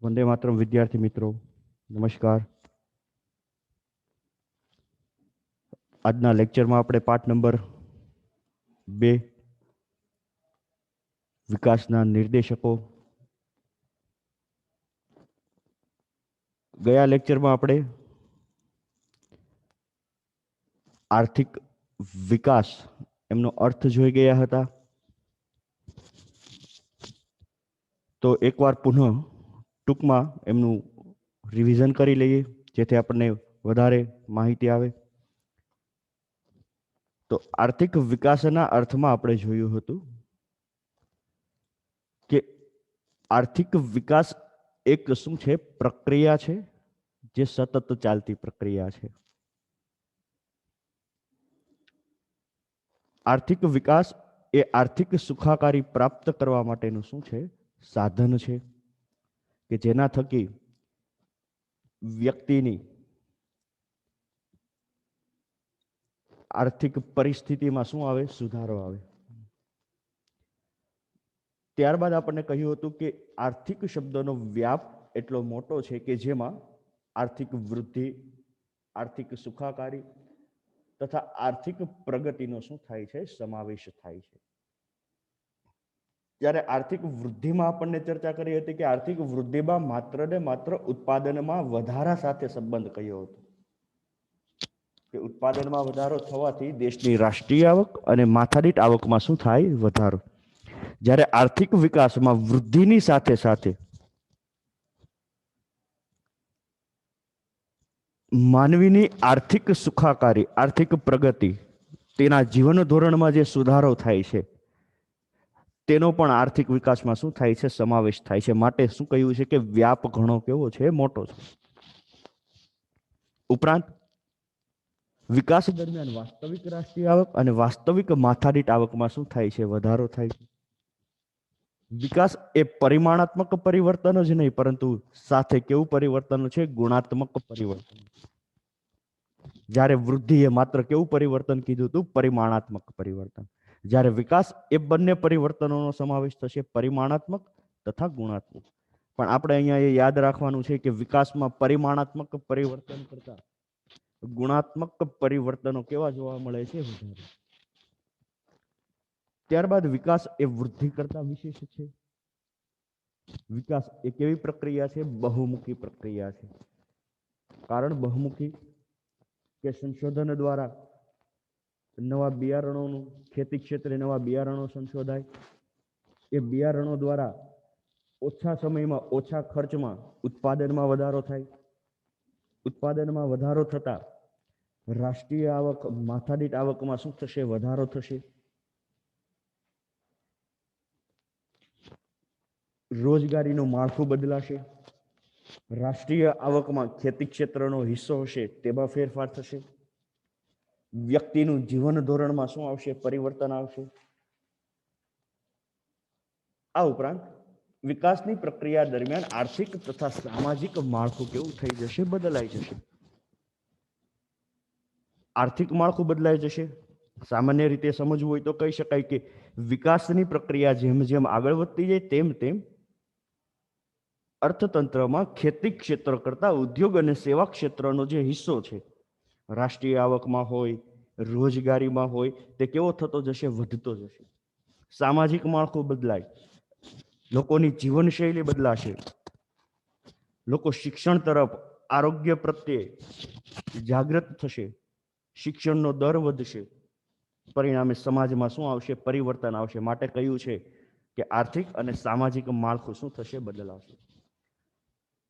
वंदे मातरम विद्यार्थी मित्रों नमस्कार। આજના લેક્ચરમાં આપણે પાઠ નંબર 2 વિકાસના નિર્દેશકો ગયા લેક્ચરમાં આપણે આર્થિક વિકાસ એમનો અર્થ જોઈ ગયા હતા। તો એકવાર પુનઃ ટૂંકમાં એમનું રિવિઝન કરી લઈએ જેથી આપણને વધારે માહિતી આવે। તો આર્થિક વિકાસના અર્થમાં આપણે જોયું હતું કે આર્થિક વિકાસ એક શું છે પ્રક્રિયા છે જે સતત ચાલતી પ્રક્રિયા છે। આર્થિક વિકાસ એ આર્થિક સુખાકારી પ્રાપ્ત કરવા માટેનું શું છે સાધન છે કે જેના થકી વ્યક્તિની આર્થિક પરિસ્થિતિમાં શું આવે સુધારો આવે। ત્યારબાદ આપણને કહ્યું હતું કે આર્થિક શબ્દનો વ્યાપ એટલો મોટો છે કે જેમાં આર્થિક વૃદ્ધિ, આર્થિક સુખાકારી તથા આર્થિક પ્રગતિનો શું થાય છે સમાવેશ થાય છે। ત્યારે આર્થિક વૃદ્ધિમાં આપણને ચર્ચા કરી હતી કે આર્થિક વૃદ્ધિમાં માત્ર ને માત્ર ઉત્પાદનમાં વધારા સાથે સંબંધ કયો હતો કે ઉત્પાદનમાં વધારો થવાથી દેશની રાષ્ટ્રીય આવક અને માથાદીઠ આવકમાં શું થાય વધારો। જ્યારે આર્થિક વિકાસમાં વૃદ્ધિની સાથે સાથે માનવીની આર્થિક સુખાકારી, આર્થિક પ્રગતિ, તેના જીવન ધોરણમાં જે સુધારો થાય છે તેનો પણ આર્થિક વિકાસમાં શું થાય છે સમાવેશ થાય છે। માટે શું કહ્યું છે કે વ્યાપ ઘણો કેવો છે મોટો છે। ઉપરાંત વિકાસ દરમિયાન વાસ્તવિક રાષ્ટ્રીય આવક અને વાસ્તવિક માથાદીઠ આવકમાં શું થાય છે વધારો થાય છે। વિકાસ એ પરિમાણાત્મક પરિવર્તન જ નહીં પરંતુ સાથે કેવું પરિવર્તન છે ગુણાત્મક પરિવર્તન। જ્યારે વૃદ્ધિ એ માત્ર કેવું પરિવર્તન કીધું હતું પરિમાણાત્મક પરિવર્તન, જ્યારે વિકાસ એ બંને પરિવર્તનોનો સમાવેશ થશે પરિમાણાત્મક તથા ગુણાત્મક। પણ આપણે અહીંયા એ યાદ રાખવાનું છે કે વિકાસમાં પરિમાણાત્મક પરિવર્તન કરતા ગુણાત્મક પરિવર્તનો કેવા જોવા મળે છે વધારે। ત્યારબાદ વિકાસ એ વૃદ્ધિ કરતા વિશેષ છે। વિકાસ એ કેવી પ્રક્રિયા છે બહુમુખી પ્રક્રિયા છે। કારણ બહુમુખી કે સંશોધન દ્વારા નવા બિયારણોનું ખેતી ક્ષેત્રે નવા બિયારણો સંશોધાય, એ બિયારણો દ્વારા ઓછા સમયમાં ઓછા ખર્ચમાં ઉત્પાદનમાં વધારો થાય। ઉત્પાદનમાં વધારો થતા રાષ્ટ્રીય આવક માથાદીઠ આવકમાં શું થશે વધારો થશે। રોજગારીનું માળખું બદલાશે, રાષ્ટ્રીય આવકમાં ખેતી ક્ષેત્રનો હિસ્સો હશે તેમાં ફેરફાર થશે, વ્યક્તિનું જીવન ધોરણમાં શું આવશે પરિવર્તન આવશે। આ ઉપરાંત વિકાસની પ્રક્રિયા દરમિયાન આર્થિક તથા સામાજિક માળખું કેવું થઈ જશે બદલાઈ જશે। આર્થિક માળખું બદલાઈ જશે। સામાન્ય રીતે સમજવું હોય તો કહી શકાય કે વિકાસની પ્રક્રિયા જેમ જેમ આગળ વધતી જાય તેમ તેમ અર્થતંત્રમાં ખેતી ક્ષેત્ર કરતા ઉદ્યોગ અને સેવા ક્ષેત્રનો જે હિસ્સો છે રાષ્ટ્રીય આવકમાં હોય, રોજગારીમાં હોય તે કેવો થતો જશે વધતો જશે। સામાજિક માળખું બદલાય, લોકોની જીવનશૈલી બદલાશે, લોકો શિક્ષણ તરફ આરોગ્ય પ્રત્યે જાગૃત થશે, શિક્ષણનો દર વધશે, પરિણામે સમાજમાં શું આવશે પરિવર્તન આવશે। માટે કહ્યું છે કે આર્થિક અને સામાજિક માળખું શું થશે બદલાશે।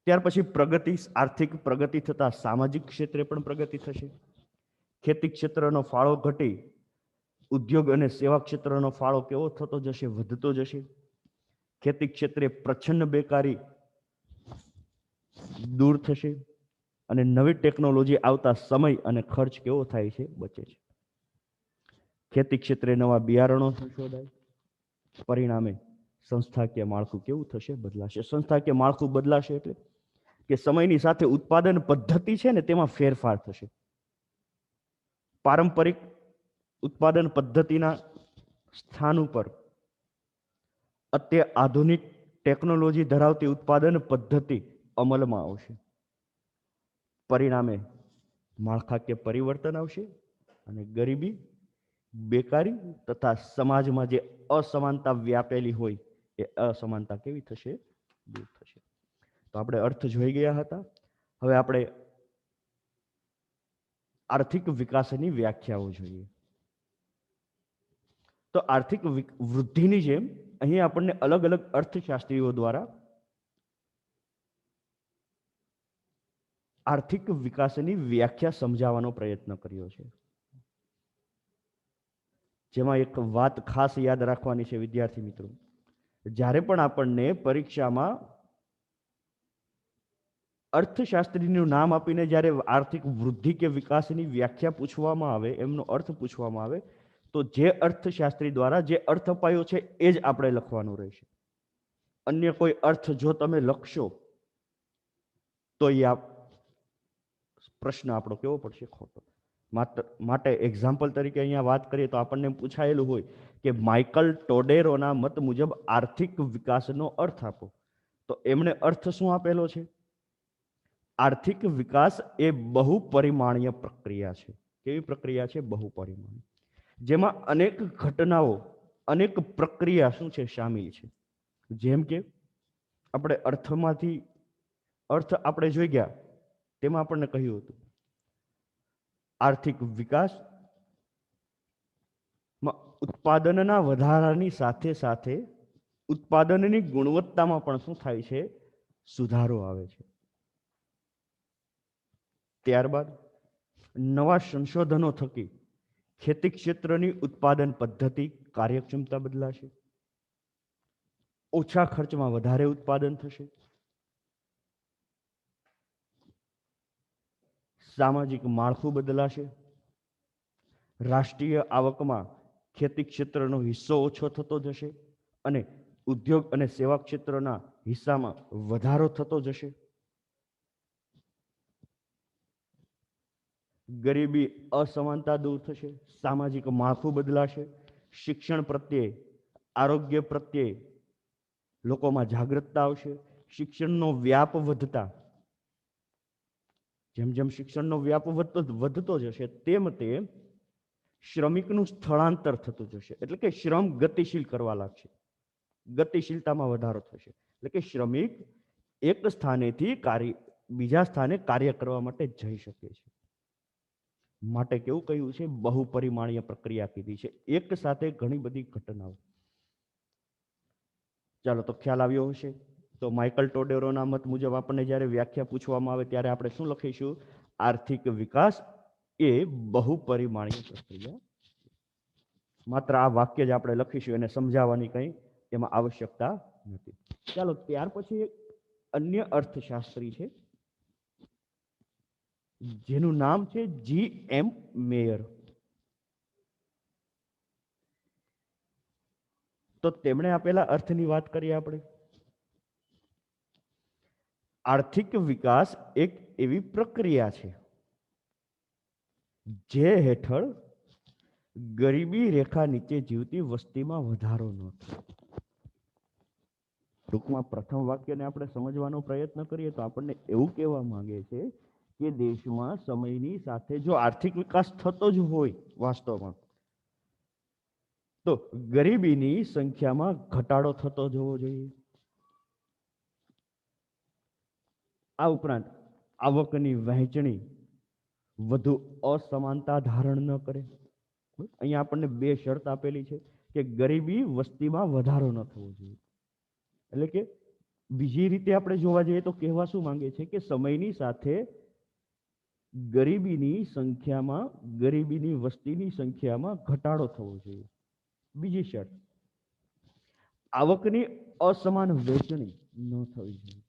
ત્યાર પછી પ્રગતિ, આર્થિક પ્રગતિ થતા સામાજિક ક્ષેત્રે પણ પ્રગતિ થશે। ખેતી ક્ષેત્રનો ફાળો ઘટી ઉદ્યોગ અને સેવા ક્ષેત્રનો ફાળો કેવો થતો જશે વધતો જશે। ખેતી ક્ષેત્રે પ્રચ્છન્ન બેકારી દૂર થશે અને નવી ટેકનોલોજી આવતા સમય અને ખર્ચ કેવો થાય છે બચે છે। ખેતી ક્ષેત્રે નવા બિયારણો સંશોધાય, પરિણામે સંસ્થાકીય માળખું કેવું થશે બદલાશે। સંસ્થાકીય માળખું બદલાશે એટલે કે સમયની સાથે ઉત્પાદન પદ્ધતિ છે ને તેમાં ફેરફાર થશે। પારંપરિક ઉત્પાદન પદ્ધતિના સ્થાન ઉપર આધુનિક ટેકનોલોજી ધરાવતી ઉત્પાદન પદ્ધતિ અમલમાં આવશે. પરિણામે માળખાકીય પરિવર્તન આવશે અને ગરીબી, બેકારી તથા સમાજમાં જે અસમાનતા વ્યાપેલી હોય એ અસમાનતા કેવી થશે? દૂર થશે. તો આપણે અર્થ જોઈ ગયા હતા. હવે આપણે આર્થિક વિકાસની વ્યાખ્યાઓ જોઈએ. તો આર્થિક વૃદ્ધિની જેમ અહીં આપણને અલગ અલગ અર્થશાસ્ત્રીઓ દ્વારા આર્થિક વિકાસની વ્યાખ્યા સમજાવવાનો પ્રયત્ન કર્યો છે. જેમાં એક વાત ખાસ યાદ રાખવાની છે વિદ્યાર્થી મિત્રો, જ્યારે પણ આપણને પરીક્ષામાં અર્થશાસ્ત્રીનું નામ આપીને જ્યારે આર્થિક વૃદ્ધિ કે વિકાસની વ્યાખ્યા પૂછવામાં આવે, એમનો અર્થ પૂછવામાં આવે, તો જે અર્થશાસ્ત્રી દ્વારા જે અર્થ અપાયો છે એ જ આપણે લખવાનું રહેશે. અન્ય કોઈ અર્થ જો તમે લખશો તો એ પ્રશ્ન આપણો કેવો પડશે? ખોટો. માટે એક્ઝામ્પલ તરીકે અહીંયા વાત કરીએ તો આપણને પૂછાયેલું હોય કે માઇકલ ટોડેરોના મત મુજબ આર્થિક વિકાસનો અર્થ આપો, તો એમણે અર્થ શું આપેલો છે? આર્થિક વિકાસ એ બહુપરિમાણીય પ્રક્રિયા છે. કેવી પ્રક્રિયા છે? બહુપરિમાણીય, જેમાં અનેક ઘટનાઓ, અનેક પ્રક્રિયા શું છે? શામિલ છે. જેમ કે આપણે અર્થ આપણે જોઈ ગયા, તેમાં આપણને કહ્યું હતું આર્થિક વિકાસ ઉત્પાદનના વધારાની સાથે સાથે ઉત્પાદનની ગુણવત્તામાં પણ શું થાય છે? સુધારો આવે છે. ત્યારબાદ નવા સંશોધનો થકી ખેતી ક્ષેત્રની ઉત્પાદન પદ્ધતિ, કાર્યક્ષમતા બદલાશે. ઓછા ખર્ચમાં વધારે ઉત્પાદન થશે. સામાજિક માળખું બદલાશે. રાષ્ટ્રીય આવકમાં ખેતી ક્ષેત્રનો હિસ્સો ઓછો થતો જશે અને ઉદ્યોગ અને સેવા ક્ષેત્રના હિસ્સામાં વધારો થતો જશે. ગરીબી, અસમાનતા દૂર થશે. સામાજિક માળખું બદલાશે. શિક્ષણ પ્રત્યે, આરોગ્ય પ્રત્યે લોકોમાં જાગૃતતા આવશે. શિક્ષણનો વ્યાપ વધતા, જેમ જેમ શિક્ષણનો વ્યાપ વધતો જશે તેમ તેમ શ્રમિકનું સ્થળાંતર થતું જશે. એટલે કે શ્રમ ગતિશીલ કરવા લાગશે. ગતિશીલતામાં વધારો થશે. એટલે કે શ્રમિક એક સ્થાનેથી બીજા સ્થાને કાર્ય કરવા માટે જઈ શકે છે. માટે કેવું કહ્યું છે? બહુપરિમાણીય પ્રક્રિયા કીધી છે. એક સાથે ઘણી બધી ઘટનાઓ. ચાલો, તો ખ્યાલ આવ્યો હશે. તો માઇકલ ટોડેરોના મત મુજબ આપણને જ્યારે વ્યાખ્યા પૂછવામાં આવે ત્યારે આપણે શું લખીશું? આર્થિક વિકાસ એ બહુપરિમાણીય પ્રક્રિયા. માત્ર આ વાક્ય જ આપણે લખીશું, એને સમજાવવાની કંઈ એમાં આવશ્યકતા નથી. ચાલો, ત્યાર પછી અન્ય અર્થશાસ્ત્રી છે જેનું નામ છે G.M. મેયર. તો તેમણે આપેલા અર્થની વાત કરીએ આપણે. આર્થિક વિકાસ એક એવી પ્રક્રિયા છે જે હેઠળ ગરીબી રેખા નીચે જીવતી વસ્તીમાં વધારો ન થાય. ટૂંકમાં પ્રથમ વાક્યને આપણે સમજવાનો પ્રયત્ન કરીએ તો આપણને એવું કહેવા માંગે છે કે દેશમાં સમયની સાથે જો આર્થિક વિકાસ થતો જ હોય વાસ્તવમાં, તો ગરીબીની સંખ્યામાં ઘટાડો થતો જવો જોઈએ. આ ઉપરાંત આવકની વહેંચણી વધુ અસમાનતા ધારણ ન કરે. અહીંયા આપણને બે શરત આપેલી છે કે ગરીબી વસ્તીમાં વધારો ન થવો જોઈએ. એટલે કે બીજી રીતે આપણે જોવા જઈએ તો કહેવા શું માંગે છે કે સમયની સાથે ગરીબીની સંખ્યામાં, ગરીબીની વસ્તીની સંખ્યામાં ઘટાડો થવો જોઈએ. બીજી શરત, આવકની અસમાન વહેંચણી ન થવી જોઈએ.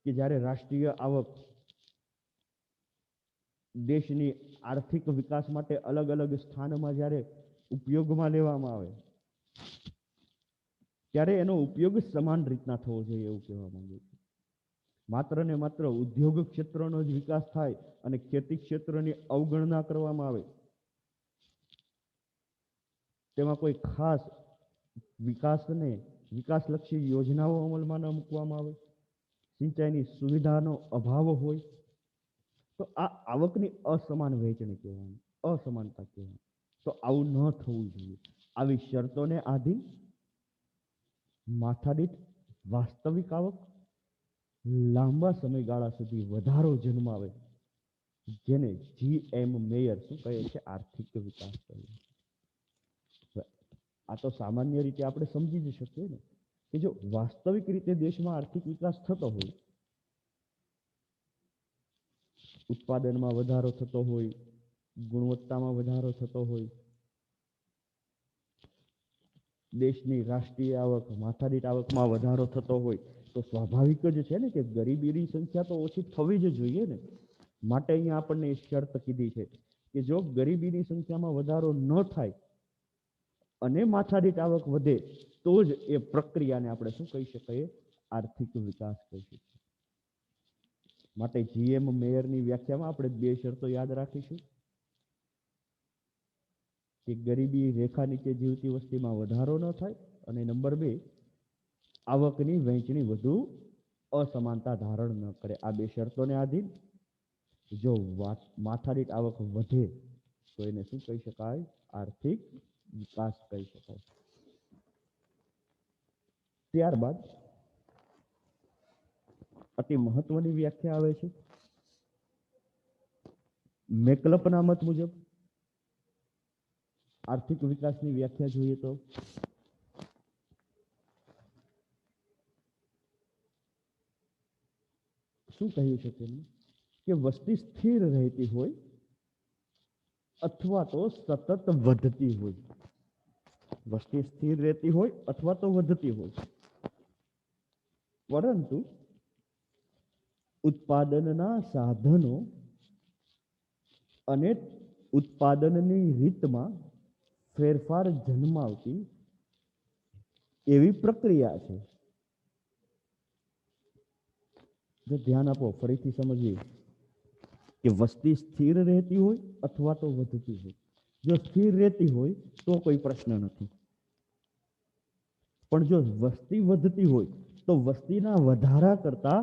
કે જ્યારે રાષ્ટ્રીય આવક દેશની આર્થિક વિકાસ માટે અલગ અલગ સ્થાનમાં જ્યારે ઉપયોગમાં લેવામાં આવે ત્યારે એનો ઉપયોગ સમાન રીતના થવો જોઈએ એવું કહેવા માંગે છે. માત્ર ને માત્ર ઉદ્યોગ ક્ષેત્રનો જ વિકાસ થાય અને ખેતી ક્ષેત્રની અવગણના કરવામાં આવે, તેમાં કોઈ ખાસ વિકાસને વિકાસલક્ષી યોજનાઓ અમલમાં ન મૂકવામાં આવે, સિંચાઈની સુવિધાનો અભાવ હોય, તો આ આવકની અસમાન વહેંચણી કહેવાની, અસમાનતા કહેવાની. તો આવું ન થવું જોઈએ. આવી શરતોને આધીન માથાદીઠ વાસ્તવિક આવક લાંબા સમયગાળા સુધી વધારો જન્માવે, જેને GM મેયર શું કહે છે? આર્થિક વિકાસ કહે છે. આ તો સામાન્ય રીતે આપણે સમજી જ શકીએ ને કે જો વાસ્તવિક રીતે દેશમાં આર્થિક વિકાસ થતો હોય, ઉત્પાદનમાં વધારો થતો હોય, ગુણવત્તામાં વધારો થતો હોય, દેશની રાષ્ટ્રીય આવક, માથાદીઠ આવકમાં વધારો થતો હોય, તો સ્વાભાવિક જ છે ને કે ગરીબીની સંખ્યા તો ઓછી થવી જ જોઈએ ને. માટે અહીંયા આપણને શરત કીધી છે કે જો ગરીબીની સંખ્યામાં વધારો ન થાય અને માથાદીઠ આવક વધે તો જ એ પ્રક્રિયાને આપણે શું કહી શકીએ? આર્થિક વિકાસ કહી શકીએ. માટે GM મેયરની વ્યાખ્યામાં આપણે બે શરતો યાદ રાખીશું કે ગરીબી રેખા નીચે જીવતી વસ્તીમાં વધારો ન થાય, અને નંબર 2, આવકની વહેંચણી વધુ અસમાનતા ધારણ ન કરે. આ બે શરતોને આધીન જો માથાદીઠ આવક વધે તો એને શું કહી શકાય? આર્થિક વિકાસ કહી શકાય. ત્યારબાદ અતિ મહત્વની વ્યાખ્યા આવે છે મેકલપના મત મુજબ. આર્થિક વિકાસની વ્યાખ્યા જોઈએ તો શું કહ્યું છે તેનું? કે વસ્તી સ્થિર રહેતી હોય અથવા તો સતત વધતી હોય. વસ્તી સ્થિર રહેતી હોય અથવા તો વધતી હોય, પરંતુ ઉત્પાદનના સાધનો અને ઉત્પાદનની રીતમાં ફેરફાર જન્માવતી એવી પ્રક્રિયા છે. જો ધ્યાન આપો, ફરીથી સમજીએ કે વસ્તી સ્થિર રહેતી હોય અથવા તો વધતી હોય. જો સ્થિર રહેતી હોય તો કોઈ પ્રશ્ન નથી, પણ જો વસ્તી વધતી હોય તો વસ્તીના વધારા કરતા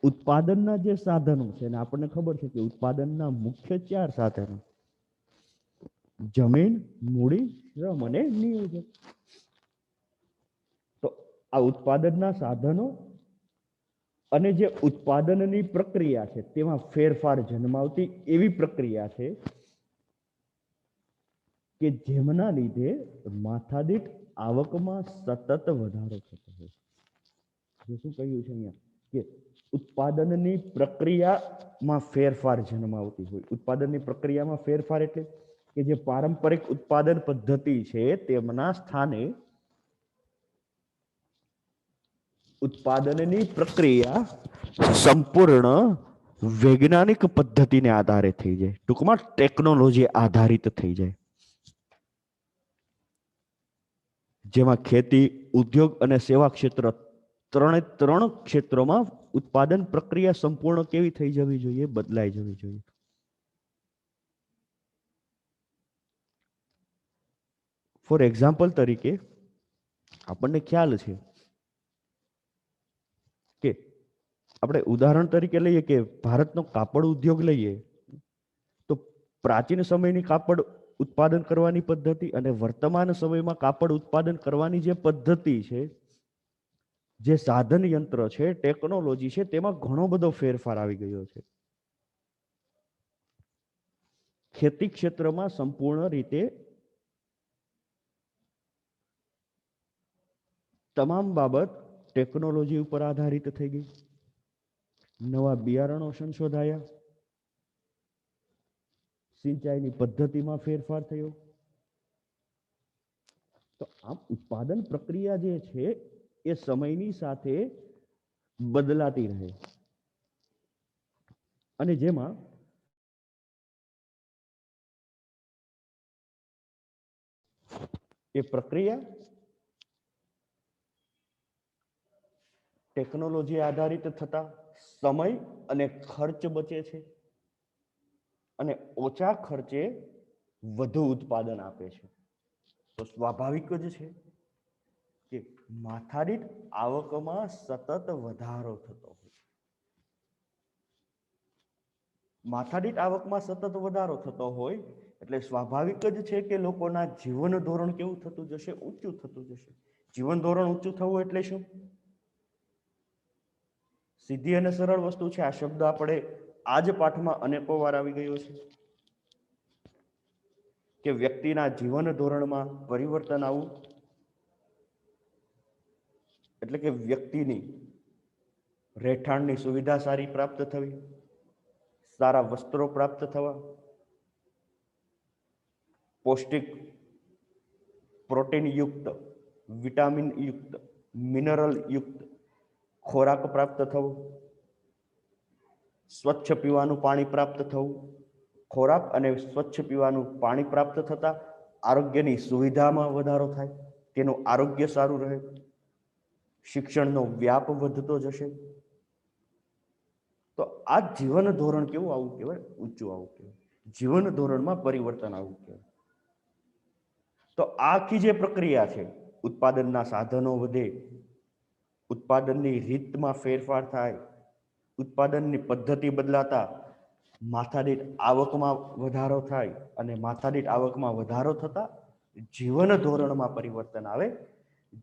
ઉત્પાદનના જે સાધનો છે, અને આપણને ખબર છે કે ઉત્પાદનના મુખ્ય 4 સાધનો: જમીન, મૂડી, શ્રમ અને નિયોજન. તો આ ઉત્પાદનના સાધનો અને જે ઉત્પાદનની પ્રક્રિયા છે તેમાં ફેરફાર જન્માવતી એવી પ્રક્રિયા છે કે જેમના લીધે માથાદીઠ આવકમાં સતત વધારો થતો હોય. શું કહ્યું છે અહીંયા? કે ઉત્પાદનની પ્રક્રિયામાં ફેરફાર જન્માવતી હોય. ઉત્પાદનની પ્રક્રિયામાં ફેરફાર એટલે કે જે પારંપરિક ઉત્પાદન પદ્ધતિ છે તેમના સ્થાને ઉત્પાદનની પ્રક્રિયા સંપૂર્ણ વૈજ્ઞાનિક પદ્ધતિને આધારે થઈ જાય, ટૂંકમાં ટેકનોલોજી આધારિત થઈ જાય, જેમાં ખેતી, ઉદ્યોગ અને સેવા ક્ષેત્ર ત્રણ ક્ષેત્રોમાં ઉત્પાદન પ્રક્રિયા સંપૂર્ણ કેવી થઈ જવી જોઈએ? બદલાઈ જવી જોઈએ. ફોર એક્ઝામ્પલ તરીકે આપણને ખ્યાલ છે કે આપણે ઉદાહરણ તરીકે લઈએ કે ભારતનો કાપડ ઉદ્યોગ લઈએ તો પ્રાચીન સમયની કાપડ ઉત્પાદન કરવાની પદ્ધતિ અને વર્તમાન સમયમાં કાપડ ઉત્પાદન કરવાની જે પદ્ધતિ છે, જે સાધન યંત્ર છે, ટેકનોલોજી છે, તેમાં ઘણો બધો ફેરફાર આવી ગયો છે. ખેતી ક્ષેત્રમાં સંપૂર્ણ રીતે તમામ બાબત ટેકનોલોજી ઉપર આધારિત થઈ ગઈ. નવા બિયારણો સંશોધાયા, સિંચાઈની પદ્ધતિમાં ફેરફાર થયો. તો આમ ઉત્પાદન પ્રક્રિયા જે છે એ સમયની સાથે બદલાતી રહે, અને જેમાં એ પ્રક્રિયા ટેકનોલોજી આધારિત થતા સમય અને ખર્ચ બચે છે, અને ઓછા ખર્ચે વધુ ઉત્પાદન આપે છે. તો સ્વાભાવિક જ છે કે માથાદીઠ આવકમાં સતત વધારો થતો હોય. માથાદીઠ આવકમાં સતત વધારો થતો હોય એટલે સ્વાભાવિક જ છે કે લોકોના જીવન ધોરણ કેવું થતું જશે? ઊંચું થતું જશે. જીવન ધોરણ ઊંચું થવું એટલે શું? સીધી અને સરળ વસ્તુ છે. આ શબ્દ આપણે આજ પાઠમાં અનેકો વાર આવી ગયો છે કે વ્યક્તિના જીવન ધોરણમાં પરિવર્તન આવવું એટલે કે વ્યક્તિની રહેઠાણની સુવિધા સારી પ્રાપ્ત થવી, સારા વસ્ત્રો પ્રાપ્ત થવા, પૌષ્ટિક પ્રોટીન યુક્ત, વિટામિન યુક્ત, મિનરલ યુક્ત ખોરાક પ્રાપ્ત થવો, સ્વચ્છ પીવાનું પાણી પ્રાપ્ત થવું. ખોરાક અને સ્વચ્છ પીવાનું પાણી પ્રાપ્ત થતા આરોગ્યની સુવિધામાં વધારો થાય, તેનું આરોગ્ય સારું રહે, શિક્ષણનો વ્યાપ વધતો જશે. તો આ જીવન ધોરણ કેવું આવું કહેવાય? ઊંચું આવું કહેવાય. જીવન ધોરણમાં પરિવર્તન આવું કહેવાય. તો આખી જે પ્રક્રિયા છે, ઉત્પાદનના સાધનો વધે, ઉત્પાદનની રીતમાં ફેરફાર થાય, ઉત્પાદનની પદ્ધતિ બદલાતા માથાદીઠ આવકમાં વધારો થાય અને માથાદીઠ આવકમાં વધારો થતા જીવન ધોરણમાં પરિવર્તન આવે,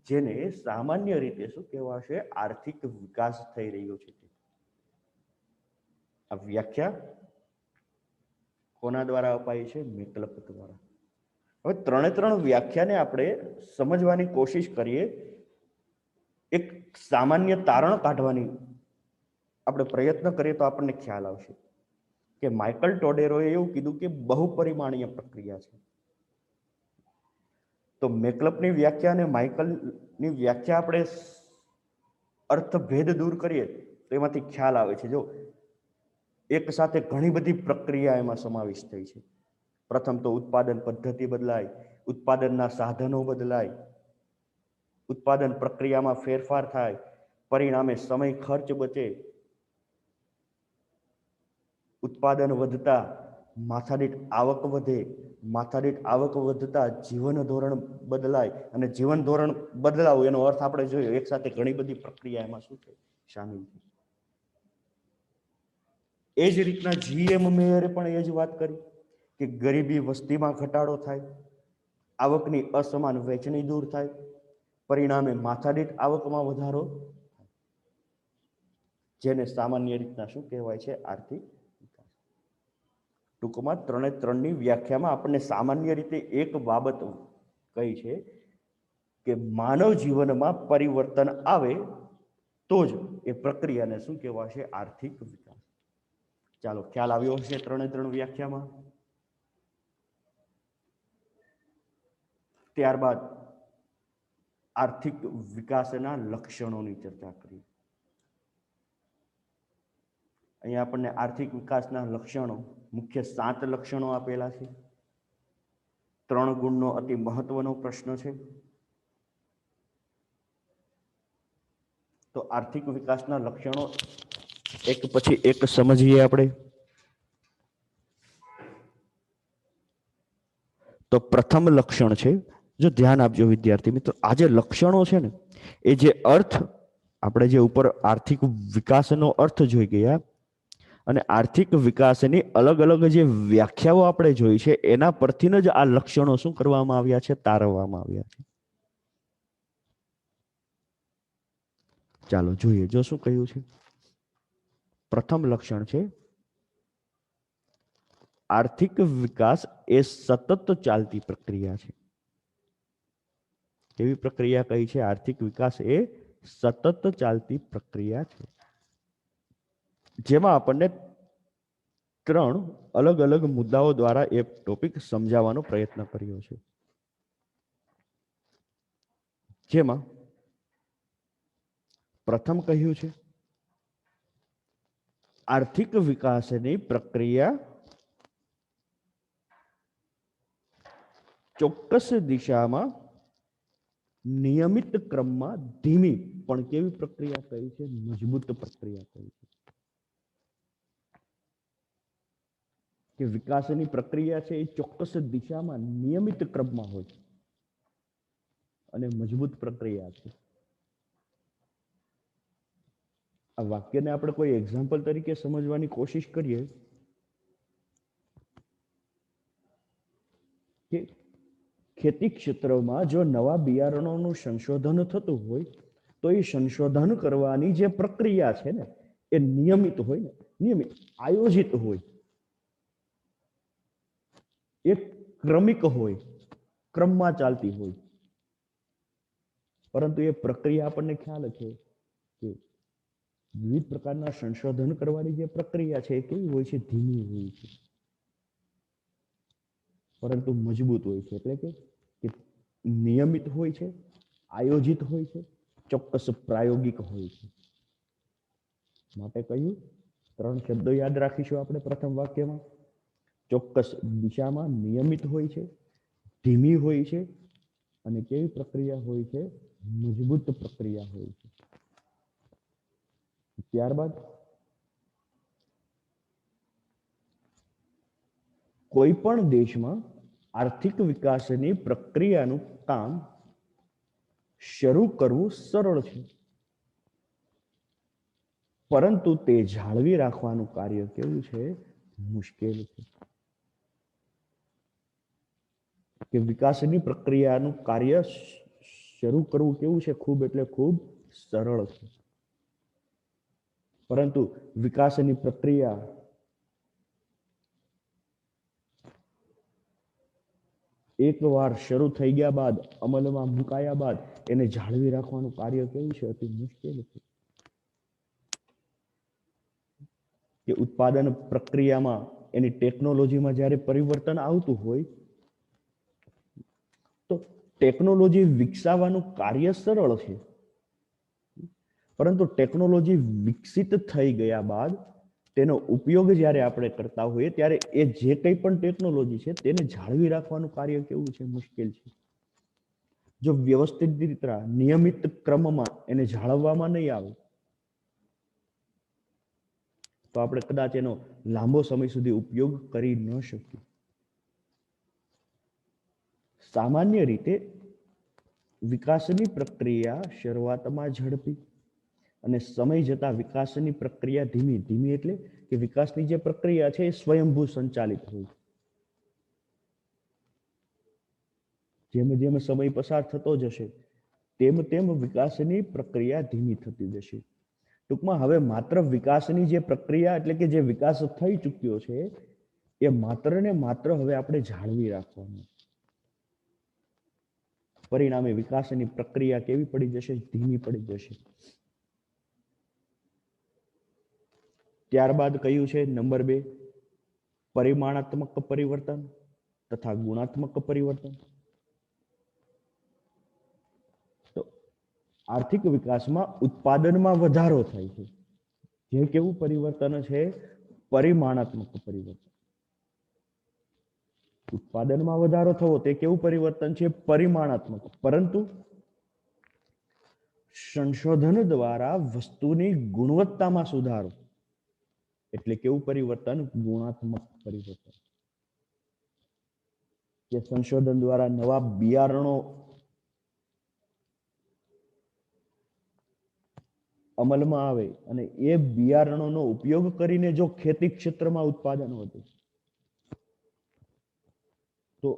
જેને સામાન્ય રીતે શું કહેવાશે? આર્થિક વિકાસ થઈ રહ્યો છે. આ વ્યાખ્યા કોના દ્વારા અપાઈ છે? મેકલપ દ્વારા. હવે ત્રણ વ્યાખ્યાને આપણે સમજવાની કોશિશ કરીએ, એક સામાન્ય તારણ કાઢવાની આપણે પ્રયત્ન કરીએ તો આપણને ખ્યાલ આવશે કે માઇકલ ટોડેરોએ એવું કીધું કે બહુપરિમાણીય પ્રક્રિયા છે. તો મેકલપની વ્યાખ્યા અને માઇકલની વ્યાખ્યા આપણે અર્થભેદ દૂર કરીએ તો એમાંથી ખ્યાલ આવે છે. જો એક સાથે ઘણી બધી પ્રક્રિયા એમાં સમાવિષ્ટ થઈ છે. પ્રથમ તો ઉત્પાદન પદ્ધતિ બદલાય, ઉત્પાદનના સાધનો બદલાય, ઉત્પાદન પ્રક્રિયામાં ફેરફાર થાય, પરિણામે સમય ખર્ચ બચે, ઉત્પાદન વધતા માથાદીઠ આવક વધે, માથાદીઠ આવક વધતા જીવન ધોરણ બદલાય, અને જીવન ધોરણ બદલાવું એનો અર્થ આપણે જોઈએ એક સાથે ઘણી બધી પ્રક્રિયા એમાં શું છે? શામિલ છે. એ જ રીતના GM મેયરે પણ એ જ વાત કરી કે ગરીબી વસ્તીમાં ઘટાડો થાય, આવકની અસમાન વહેંચણી દૂર થાય, પરિણામે માથાદીઠ આવકમાં વધારો, જેને સામાન્ય રીતના શું કહેવાય છે? આર્થિક વિકાસ. ટૂંકમાં ત્રણની વ્યાખ્યામાં આપણને સામાન્ય રીતે એક બાબત કહી છે કે માનવ જીવનમાં પરિવર્તન આવે તો જ એ પ્રક્રિયાને શું કહેવાશે? આર્થિક વિકાસ. ચાલો, ખ્યાલ આવ્યો હશે ત્રણ વ્યાખ્યામાં. ત્યારબાદ આર્થિક વિકાસના લક્ષણોની ચર્ચા કરીએ. અહીંયા આપણને આર્થિક વિકાસના લક્ષણો, મુખ્ય 7 લક્ષણો આપેલા છે. 3 ગુણનો અતિ મહત્વનો પ્રશ્ન છે. તો આર્થિક વિકાસના લક્ષણો એક પછી એક સમજીએ આપણે. તો પ્રથમ લક્ષણ છે, જો ધ્યાન આપજો વિદ્યાર્થી મિત્રો, આ જે લક્ષણો છે ને એ જે અર્થ આપણે જે ઉપર આર્થિક વિકાસનો અર્થ જોઈ ગયા અને આર્થિક વિકાસની અલગ અલગ જે વ્યાખ્યાઓ આપણે જોઈ છે એના પરથી જ આ લક્ષણો શું કરવામાં આવ્યા છે? તારવવામાં આવ્યા છે. ચાલો જોઈએ, જો શું કહ્યું છે. પ્રથમ લક્ષણ છે, આર્થિક વિકાસ એ સતત ચાલતી પ્રક્રિયા છે. કેવી પ્રક્રિયા કહી છે? આર્થિક વિકાસ એ સતત ચાલતી પ્રક્રિયા છે, જેમાં આપણને 3 અલગ અલગ મુદ્દાઓ દ્વારા એ ટોપિક સમજાવવાનો પ્રયત્ન કર્યો છે. જેમાં પ્રથમ કહ્યું છે, આર્થિક વિકાસની પ્રક્રિયા ચોક્કસ દિશામાં નિયમિત ક્રમમાં ધીમી પણ કેવી પ્રક્રિયા કહી છે? મજબૂત પ્રક્રિયા કહી છે. કે વિકાસની પ્રક્રિયા છે એ ચોક્કસ દિશામાં નિયમિત ક્રમમાં હોય છે. અને મજબૂત પ્રક્રિયા છે. આ વાક્યને આપણે કોઈ એક્ઝામ્પલ તરીકે સમજવાની કોશિશ કરીએ કે ખેતી ક્ષેત્રમાં જો નવા બિયારણોનું સંશોધન થતું હોય તો એ સંશોધન કરવાની જે પ્રક્રિયા છે ને એ નિયમિત હોય ને, નિયમિત આયોજિત હોય, એ ક્રમિક હોય, ક્રમમાં ચાલતી હોય. પરંતુ એ પ્રક્રિયા આપણને ખ્યાલ છે કે વિવિધ પ્રકારના સંશોધન કરવાની જે પ્રક્રિયા છે એ કેવી હોય છે? ધીમી હોય છે, પરંતુ મજબૂત હોય છે. એટલે કે નિયમિત હોય છે, આયોજિત હોય છે, ચોક્કસ પ્રાયોગિક હોય છે. માટે કહ્યું, 3 શબ્દો યાદ રાખીશું આપણે પ્રથમ વાક્યમાં. ચોક્કસ દિશામાં નિયમિત હોય છે, ધીમી હોય છે, અને કેવી પ્રક્રિયા હોય છે? મજબૂત પ્રક્રિયા હોય છે. ત્યારબાદ કોઈ પણ દેશમાં આર્થિક વિકાસની પ્રક્રિયાનું કામ શરૂ કરવું સરળ છે, પરંતુ તે જાળવી રાખવાનું કાર્ય કેવું છે? મુશ્કેલ છે. કે વિકાસની પ્રક્રિયાનું કાર્ય શરૂ કરવું કેવું છે? ખૂબ એટલે ખૂબ સરળ છે, પરંતુ વિકાસની પ્રક્રિયા એકવાર શરૂ થઈ ગયા બાદ, અમલમાં મુકાયા બાદ એને જાળવી રાખવાનું કાર્ય કેવું છે? અતિ મુશ્કેલ છે. કે ઉત્પાદન પ્રક્રિયામાં એની ટેકનોલોજીમાં જ્યારે પરિવર્તન આવતું હોય તો ટેકનોલોજી વિકસાવવાનું કાર્ય સરળ છે, પરંતુ ટેકનોલોજી વિકસિત થઈ ગયા બાદ તેનો ઉપયોગ જ્યારે આપણે કરતા હોઈએ ત્યારે એ જે કંઈ પણ ટેકનોલોજી છે તેને જાળવી રાખવાનું કાર્ય કેવું છે? મુશ્કેલ છે. જો વ્યવસ્થિત રીતે નિયમિત ક્રમમાં એને જાળવવામાં નહીં આવે તો આપણે કદાચ એનો લાંબો સમય સુધી ઉપયોગ કરી ન શકીએ. સામાન્ય રીતે વિકાસની પ્રક્રિયા શરૂઆતમાં ઝડપી અને સમય જતા વિકાસની પ્રક્રિયા ધીમી. ધીમી એટલે કે વિકાસની જે પ્રક્રિયા છે એ સ્વયંભૂ સંચાલિત હોય. જેમ જેમ સમય પસાર થતો જશે તેમ તેમ વિકાસની પ્રક્રિયા ધીમી થતી જશે. ટૂંકમાં હવે માત્ર વિકાસની જે પ્રક્રિયા એટલે કે જે વિકાસ થઈ ચૂક્યો છે એ માત્ર ને માત્ર હવે આપણે જાળવી રાખવાનું. પરિણામે વિકાસની પ્રક્રિયા કેવી પડી જશે? ધીમી પડી જશે. ત્યારબાદ કયું છે નંબર 2, પરિમાણાત્મક પરિવર્તન તથા ગુણાત્મક પરિવર્તન. તો આર્થિક વિકાસમાં ઉત્પાદનમાં વધારો થાય છે, જે કેવું પરિવર્તન છે? પરિમાણાત્મક પરિવર્તન. ઉત્પાદનમાં વધારો થવો તે કેવું પરિવર્તન છે? પરિમાણાત્મક. પરંતુ સંશોધન દ્વારા વસ્તુની ગુણવત્તામાં સુધારો એટલે કેવું પરિવર્તન? ગુણાત્મક પરિવર્તન. કે સંશોધન દ્વારા નવા બિયારણો અમલમાં આવે અને એ બિયારણોનો ઉપયોગ કરીને જો ખેતી ક્ષેત્રમાં ઉત્પાદન વધે તો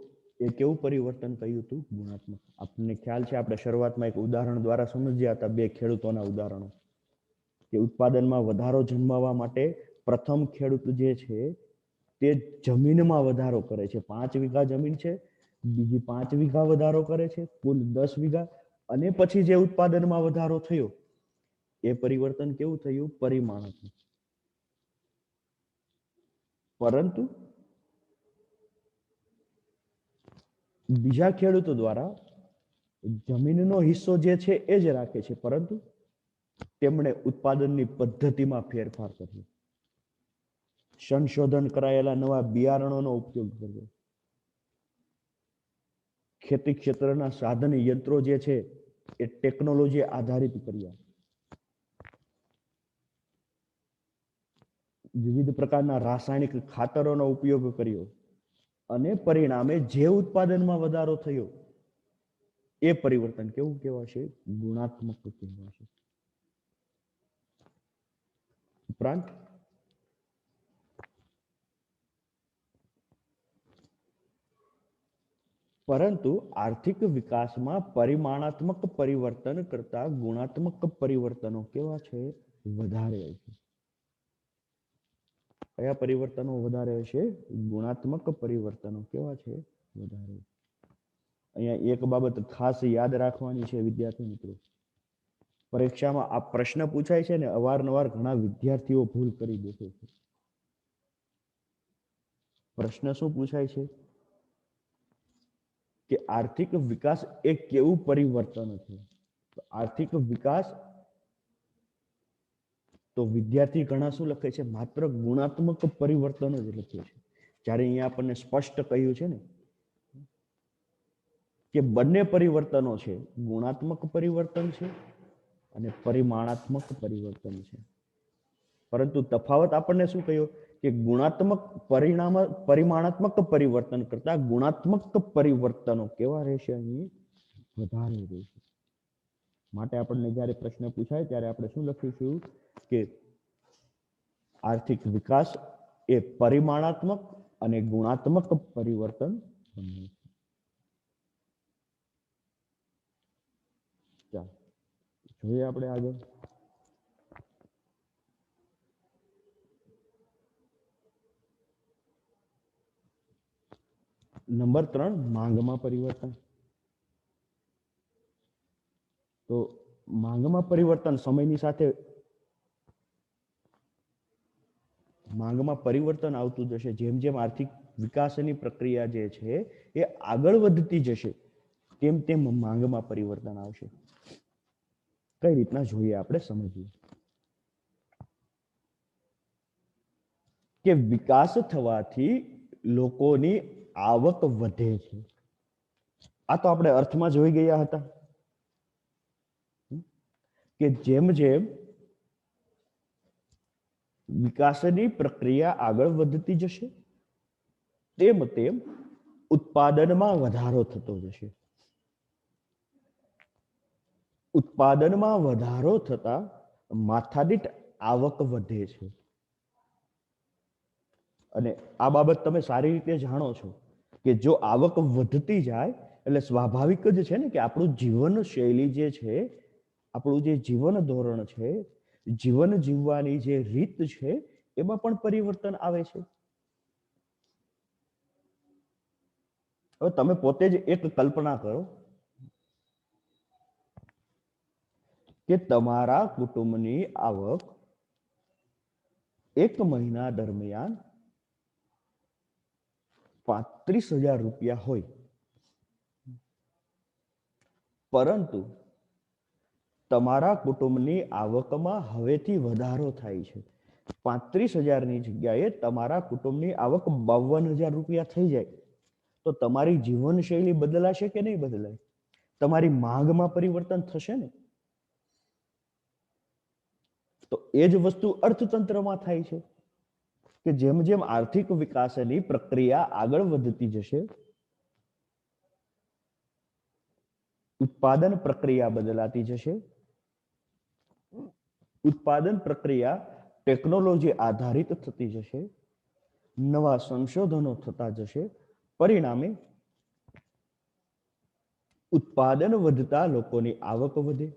એ કેવું પરિવર્તન કહ્યું હતું? ગુણાત્મક. આપણને ખ્યાલ છે, આપણે શરૂઆતમાં એક ઉદાહરણ દ્વારા સમજ્યા હતા, 2 ખેડૂતોના ઉદાહરણો. કે ઉત્પાદનમાં વધારો જન્માવવા માટે પ્રથમ ખેડૂત જે છે તે જમીનમાં વધારો કરે છે. 5 વીઘા જમીન છે, બીજી 5 વીઘા વધારો કરે છે, કુલ 10 વીઘા. અને પછી જે ઉત્પાદનમાં વધારો થયો એ પરિવર્તન કેવું થયું? પરિમાણાત્મક. પરંતુ બીજા ખેડૂતો દ્વારા જમીનનો હિસ્સો જે છે એ જ રાખે છે, પરંતુ તેમણે ઉત્પાદનની પદ્ધતિમાં ફેરફાર કર્યો, સંશોધન કરાયેલા નવા બિયારણોનો ઉપયોગ કર્યો, ખેતી ક્ષેત્રના સાધન યંત્રો જે છે એ ટેકનોલોજી આધારિત કર્યા, વિવિધ પ્રકારના રાસાયણિક ખાતરોનો ઉપયોગ કર્યો, અને પરિણામે જે ઉત્પાદનમાં વધારો થયો એ પરિવર્તન કેવું કહેવાશે? ગુણાત્મક કહેવાશે. ઉપરાંત પરંતુ આર્થિક વિકાસમાં પરિમાણાત્મક પરિવર્તન કરતા ગુણાત્મક પરિવર્તનો કેવા છે? વધારે છે. કયા પરિવર્તનો વધારે હશે? ગુણાત્મક પરિવર્તનો કેવા છે? વધારે. અહીંયા એક બાબત ખાસ યાદ રાખવાની છે વિદ્યાર્થી મિત્રો. પરીક્ષામાં આ પ્રશ્ન પૂછાય છે ને, અવારનવાર ઘણા વિદ્યાર્થીઓ ભૂલ કરી બેસે છે. પ્રશ્ન શું પૂછાય છે કે આર્થિક વિકાસ એ કેવું પરિવર્તન છે? આર્થિક વિકાસ તો વિદ્યાર્થી ઘણા શું લખે છે? માત્ર ગુણાત્મક પરિવર્તન જ લખે છે. જ્યારે અહીંયા આપણને સ્પષ્ટ કહ્યું છે ને કે બંને પરિવર્તનો છે, ગુણાત્મક પરિવર્તન છે અને પરિમાણાત્મક પરિવર્તન છે. પરંતુ તફાવત આપણને શું કહ્યું કે ગુણાત્મક પરિમાણાત્મક પરિવર્તન કરતા ગુણાત્મક પરિવર્તનો કેવા રહેશે? અહીં વધારે રહેશે. માટે આપણને જ્યારે પ્રશ્ન પૂછાય ત્યારે આપણે શું લખીશું કે આર્થિક વિકાસ એ પરિમાણાત્મક અને ગુણાત્મક પરિવર્તન બને છે. ચાલો જોઈએ આપણે આગળ. નંબર 3, માંગમાં પરિવર્તન. તો માંગમાં પરિવર્તન સમયની સાથે માંગમાં પરિવર્તન આવતું જશે. જેમ જેમ આર્થિક વિકાસની પ્રક્રિયા જે છે એ આગળ વધતી જશે તેમ તેમ માંગમાં પરિવર્તન આવશે. કઈ રીતના જોઈએ આપણે સમજીએ કે વિકાસ થવાથી લોકોની આવક વધે છે. આ તો આપણે અર્થમાં જોઈ ગયા હતા કે જેમ જેમ વિકાસની પ્રક્રિયા આગળ વધતી જશે તેમ તેમ ઉત્પાદનમાં વધારો થતો જશે. ઉત્પાદનમાં વધારો થતા માથાદીઠ આવક વધે છે. અને આ બાબત તમે સારી રીતે જાણો છો કે જો આવક વધતી જાય એટલે સ્વાભાવિક જ છે ને કે આપણું જીવન શૈલી જે છે, આપણું જે જીવન ધોરણ છે, જીવન જીવવાની જે રીત છે એમાં પણ પરિવર્તન આવે છે. હવે તમે પોતે જ એક કલ્પના કરો કે તમારા કુટુંબની આવક એક મહિના દરમિયાન 35,000 રૂપિયા હોય, પરંતુ તમારા કુટુંબની આવકમાં હવેથી વધારો થાય છે. 35,000ની જગ્યાએ તમારા કુટુંબની આવક 52,000 રૂપિયા થઈ જાય તો તમારી જીવનશૈલી બદલાશે કે નહીં બદલાય? તમારી માંગમાં પરિવર્તન થશે ને? તો એ જ વસ્તુ અર્થતંત્રમાં થાય છે કે જેમ જેમ આર્થિક વિકાસની પ્રક્રિયા આગળ વધતી જશે, ઉત્પાદન પ્રક્રિયા બદલાતી જશે. ઉત્પાદન પ્રક્રિયા ટેકનોલોજી આધારિત થતી જશે, નવા સંશોધનો થતા જશે. પરિણામે ઉત્પાદન વધતા લોકોની આવક વધે,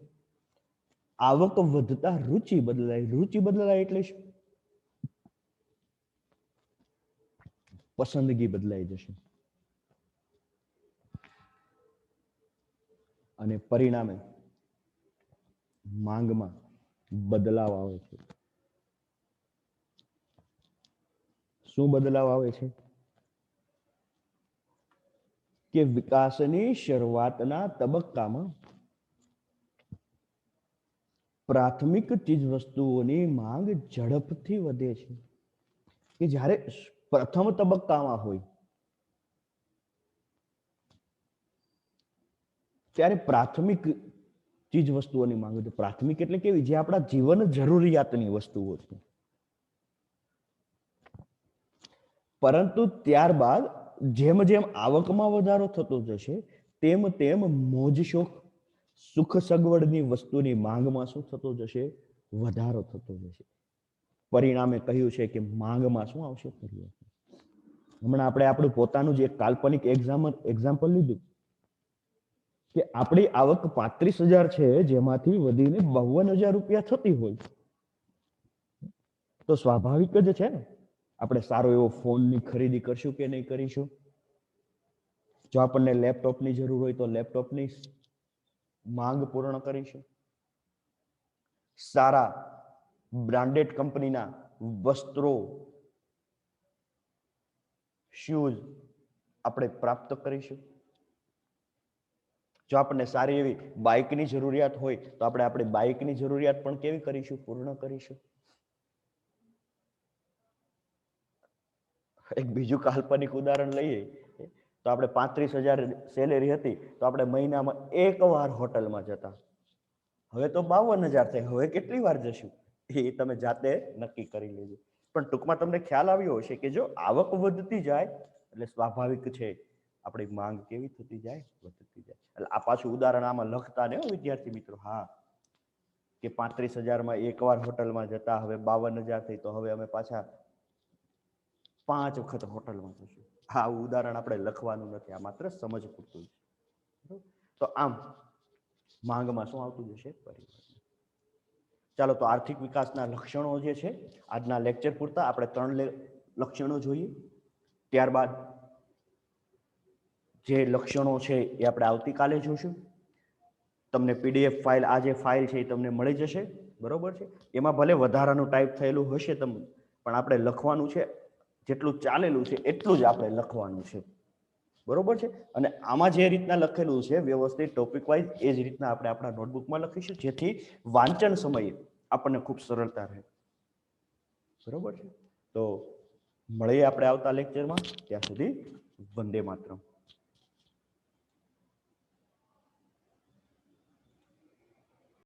આવક વધતા રુચિ બદલાય. રુચિ બદલાય એટલે શું? પસંદગી બદલાઈ જશે અને પરિણામે માંગમાં બદલાવ આવે છે. શું બદલાવ આવે છે? કે વિકાસની શરૂઆતના તબક્કામાં પ્રાથમિક ચીજવસ્તુઓની માંગ ઝડપથી વધે છે. કે જ્યારે પ્રથમ તબક્કામાં હોય ત્યારે પ્રાથમિક ચીજવસ્તુઓની માંગ છે. પ્રાથમિક એટલે કેવી? જે આપણા જીવન જરૂરિયાતની વસ્તુઓ છે. પરંતુ ત્યારબાદ જેમ જેમ આવકમાં વધારો થતો જશે તેમ તેમ મોજ શોખ સુખ સગવડની વસ્તુની માંગમાં શું થતો જશે? વધારો થતો જશે. પરિણામે કહ્યું છે કે માંગમાં શું આવશે? પરિવર્તન. હમણાં આપણે આપણું પોતાનું જે કાલ્પનિક એક્ઝામ્પલ લીધું કે આપણી આવક 35,000 છે, જેમાંથી વધીને 52,000 રૂપિયા થતી હોય તો સ્વાભાવિક જ છે ને આપણે સારો એવો ફોનની ખરીદી કરશું કે નહીં કરીશું? જો આપણને લેપટોપની જરૂર હોય તો લેપટોપની માંગ પૂર્ણ કરીશું. સારા બ્રાન્ડેડ કંપનીના વસ્ત્રો, શૂઝ આપણે પ્રાપ્ત કરીશું. જો આપણને સારી એવી બાઇકની જરૂરિયાત હોય તો આપણે આપણી બાઇકની જરૂરિયાત પણ કેવી કરીશું? પૂર્ણ કરીશું. એક બીજું કાલ્પનિક ઉદાહરણ લઈએ તો આપણે 35,000 સેલેરી હતી તો આપણે મહિનામાં એકવાર હોટલમાં જતા. હવે તો 52,000 થાય. હવે કેટલી વાર જશું એ તમે જાતે નક્કી કરી લેજો. પણ ટૂંકમાં તમને ખ્યાલ આવ્યો હશે કે જો આવક વધતી જાય એટલે સ્વાભાવિક છે આપણી માંગ કેવી થતી જાય? વધતી જાય. એટલે આ પાછું ઉદાહરણ આમાં લખતા ને વિદ્યાર્થી મિત્રો. હા, કે 35,000 એકવાર હોટલમાં જતા, હવે 52,000 થઈ તો હવે અમે પાછા 5 વખત હોટલમાં જશું. આ ઉદાહરણ આપણે લખવાનું નથી, આ માત્ર સમજ પૂરતું છે. તો આમ માંગમાં શું આવતું જશે? પરિવર્તન. ચાલો તો આર્થિક વિકાસના લક્ષણો જે છે આજના લેક્ચર પૂરતા આપણે 3 લક્ષણો જોઈએ. ત્યારબાદ જે લક્ષણો છે એ આપણે આવતીકાલે જોશું. તમને પીડીએફ ફાઇલ, આ જે ફાઇલ છે એ તમને મળી જશે, બરોબર છે. એમાં ભલે વધારાનું ટાઈપ થયેલું હશે તમને, પણ આપણે લખવાનું છે જેટલું ચાલેલું છે એટલું જ આપણે લખવાનું છે, બરોબર છે. અને આમાં જે રીતના લખેલું છે વ્યવસ્થિત ટોપિક વાઇઝ એ જ રીતના આપણે આપણા નોટબુકમાં લખીશું, જેથી વાંચન સમયે આપણને ખૂબ સરળતા રહે, બરોબર છે. તો મળીએ આપણે આવતા લેક્ચરમાં. ત્યાં સુધી વંદે માતરમ.